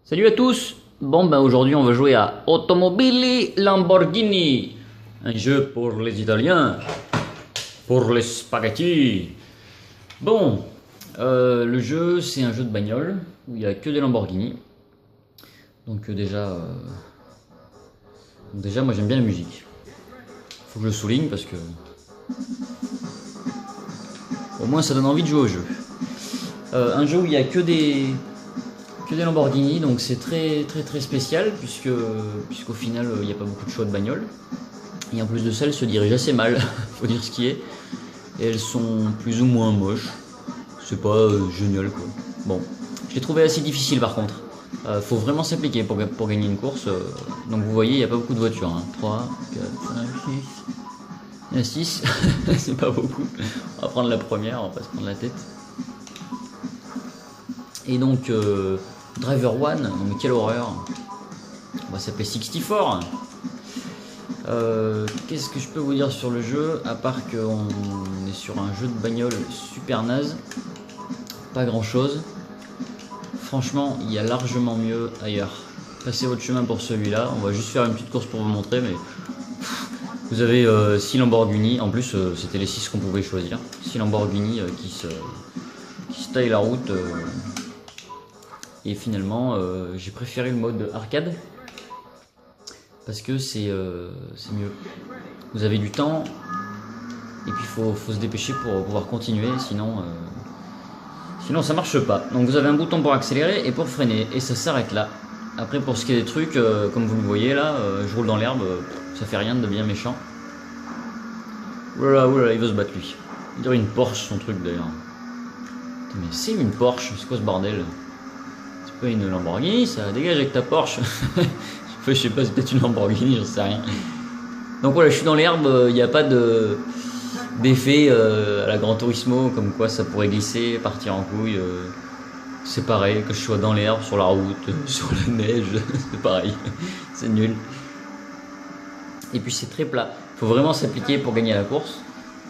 Salut à tous. Bon ben aujourd'hui on va jouer à Automobili Lamborghini, un jeu pour les Italiens, pour les spaghettis. Bon, le jeu c'est un jeu de bagnole où il n'y a que des Lamborghini. Donc déjà moi j'aime bien la musique. Faut que je le souligne parce que au moins ça donne envie de jouer au jeu. Un jeu où il n'y a que des Lamborghini, donc c'est très spécial puisqu'au final il n'y a pas beaucoup de choix de bagnole. Et en plus de ça, elles se dirigent assez mal, faut dire ce qui est. Et elles sont plus ou moins moches. C'est pas génial quoi. Bon, je l'ai trouvé assez difficile par contre. Faut vraiment s'appliquer pour gagner une course. Donc vous voyez, il n'y a pas beaucoup de voitures. 3, 4, 5, 6. Il y en a 6, c'est pas beaucoup. On va prendre la première, on va pas se prendre la tête. Et donc, Driver One, mais quelle horreur. On va s'appeler 64. Qu'est-ce que je peux vous dire sur le jeu, à part qu'on est sur un jeu de bagnole super naze. Pas grand chose. Franchement, il y a largement mieux ailleurs. Passez votre chemin pour celui-là. On va juste faire une petite course pour vous montrer, mais vous avez 6 Lamborghini. En plus, c'était les 6 qu'on pouvait choisir. 6 Lamborghini qui se taillent la route. Et finalement, j'ai préféré le mode arcade parce que c'est mieux. Vous avez du temps et puis faut se dépêcher pour pouvoir continuer, sinon ça marche pas. Donc vous avez un bouton pour accélérer et pour freiner et ça s'arrête là. Après pour ce qui est des trucs, comme vous le voyez là, je roule dans l'herbe, ça fait rien de bien méchant. Oulala, il veut se battre lui. Il dirait une Porsche son truc d'ailleurs. Mais c'est une Porsche, c'est quoi ce bordel? Pas une Lamborghini, ça dégage avec ta Porsche. Je sais pas, c'est peut-être une Lamborghini, j'en sais rien. Donc voilà, je suis dans l'herbe, il n'y a pas d'effet à la Gran Turismo, comme quoi ça pourrait glisser, partir en couille. C'est pareil, que je sois dans l'herbe, sur la route, sur la neige, c'est pareil, c'est nul. Et puis c'est très plat, il faut vraiment s'appliquer pour gagner la course.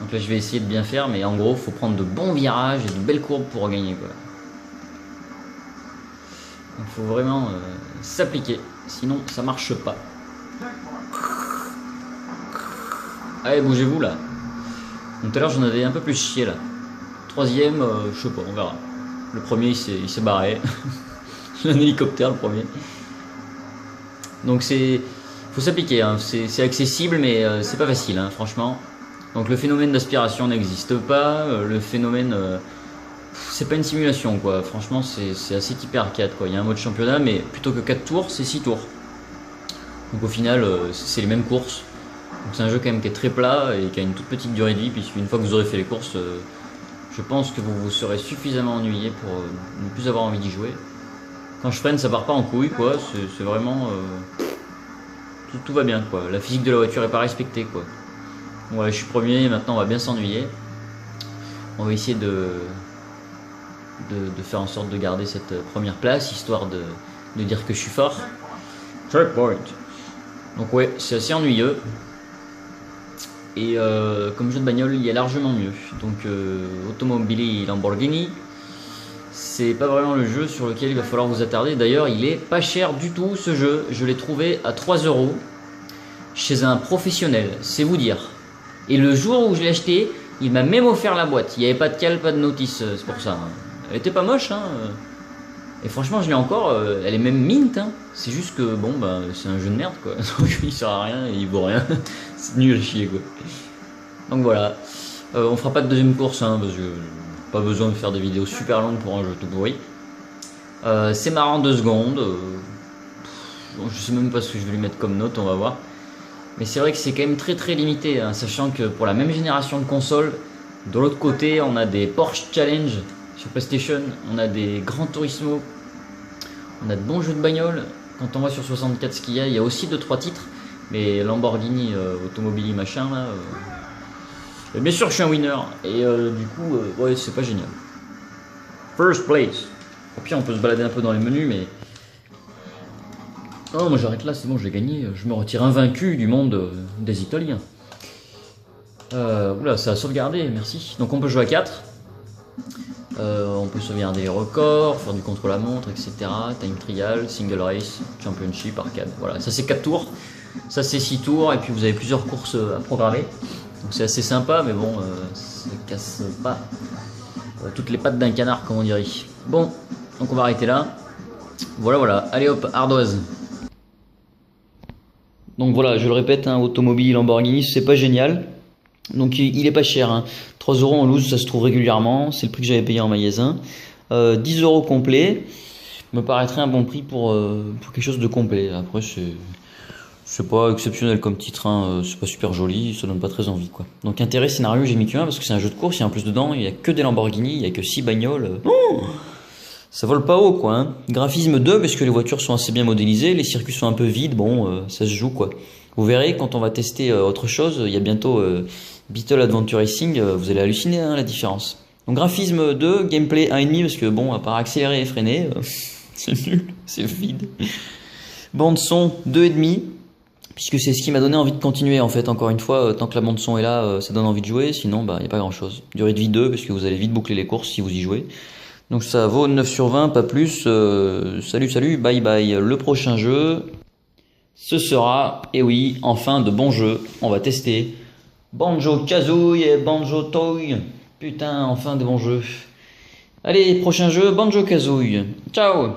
Donc là je vais essayer de bien faire, mais en gros il faut prendre de bons virages et de belles courbes pour gagner quoi. Il faut vraiment s'appliquer, sinon ça marche pas. Allez, bougez-vous là. Donc, tout à l'heure j'en avais un peu plus chié là. Troisième, je sais pas, on verra. Le premier il s'est barré. Un hélicoptère le premier. Donc faut s'appliquer, hein. C'est accessible mais c'est pas facile hein, franchement. Donc le phénomène d'aspiration n'existe pas, le phénomène... c'est pas une simulation quoi, franchement c'est assez typé arcade quoi. Il y a un mode championnat mais plutôt que 4 tours c'est 6 tours. Donc au final c'est les mêmes courses. Donc c'est un jeu quand même qui est très plat et qui a une toute petite durée de vie puisqu'une fois que vous aurez fait les courses, je pense que vous vous serez suffisamment ennuyé pour ne plus avoir envie d'y jouer. Quand je freine ça part pas en couille quoi, c'est vraiment... tout va bien quoi, la physique de la voiture est pas respectée quoi. Ouais je suis premier et maintenant on va bien s'ennuyer. On va essayer de faire en sorte de garder cette première place, histoire de dire que je suis fort. Checkpoint. Donc ouais, c'est assez ennuyeux. Et comme jeu de bagnole, il y a largement mieux. Donc Automobili Lamborghini, c'est pas vraiment le jeu sur lequel il va falloir vous attarder. D'ailleurs, il est pas cher du tout ce jeu. Je l'ai trouvé à 3 € chez un professionnel, c'est vous dire. Et le jour où je l'ai acheté, il m'a même offert la boîte. Il n'y avait pas de cale, pas de notice, c'est pour ça. Elle était pas moche, hein. Et franchement, je l'ai encore. Elle est même mint, hein. C'est juste que, bon, bah, c'est un jeu de merde, quoi. Donc, il sert à rien et il vaut rien. C'est nul à chier, quoi. Donc voilà. On fera pas de deuxième course, hein, parce que pas besoin de faire des vidéos super longues pour un jeu tout pourri. C'est marrant 2 secondes. Je sais même pas ce que je vais lui mettre comme note, on va voir. Mais c'est vrai que c'est quand même très limité, hein, sachant que pour la même génération de consoles, de l'autre côté, on a des Porsche Challenge sur PlayStation, on a des Gran Turismo, on a de bons jeux de bagnole. Quand on voit sur 64 ce qu'il y a aussi 2-3 titres, mais Lamborghini, Automobili machin là. Et bien sûr, je suis un winner, et du coup, ouais, c'est pas génial. First place. Au pire, on peut se balader un peu dans les menus, mais. Oh, moi j'arrête là, c'est bon, j'ai gagné. Je me retire invaincu du monde des Italiens. Oula, ça a sauvegardé, merci. Donc on peut jouer à 4. On peut sauvegarder les records, faire du contre-la-montre, etc. Time trial, single race, championship, arcade. Voilà, ça c'est 4 tours, ça c'est 6 tours, et puis vous avez plusieurs courses à programmer. Donc c'est assez sympa, mais bon, ça casse pas toutes les pattes d'un canard, comme on dirait. Bon, donc on va arrêter là. Voilà, allez hop, ardoise. Donc voilà, je le répète, hein, automobile Lamborghini, c'est pas génial. Donc il est pas cher, hein. 3 euros en loose, ça se trouve régulièrement, c'est le prix que j'avais payé en magasin. 10 euros complet, me paraîtrait un bon prix pour quelque chose de complet. Après c'est pas exceptionnel comme titre, hein. C'est pas super joli, ça donne pas très envie quoi. Donc intérêt scénario, j'ai mis que 1 parce que c'est un jeu de course, il y a en plus dedans, il y a que des Lamborghini, il y a que 6 bagnoles. Ça vole pas haut quoi, hein. Graphisme 2 parce que les voitures sont assez bien modélisées, les circuits sont un peu vides, bon ça se joue quoi. Vous verrez quand on va tester autre chose, il y a bientôt Beetle Adventure Racing, vous allez halluciner hein, la différence. Donc graphisme 2, gameplay 1,5 parce que bon, à part accélérer et freiner, c'est nul, c'est vide. Bande son 2,5 puisque c'est ce qui m'a donné envie de continuer en fait, encore une fois, tant que la bande son est là, ça donne envie de jouer, sinon bah, il n'y a pas grand chose. Durée de vie 2 parce que vous allez vite boucler les courses si vous y jouez. Donc ça vaut 9 sur 20, pas plus. Salut, bye bye. Le prochain jeu, ce sera, et oui, enfin de bons jeux. On va tester Banjo-Kazooie et Banjo-Toy. Putain, enfin de bons jeux. Allez, prochain jeu, Banjo-Kazooie. Ciao!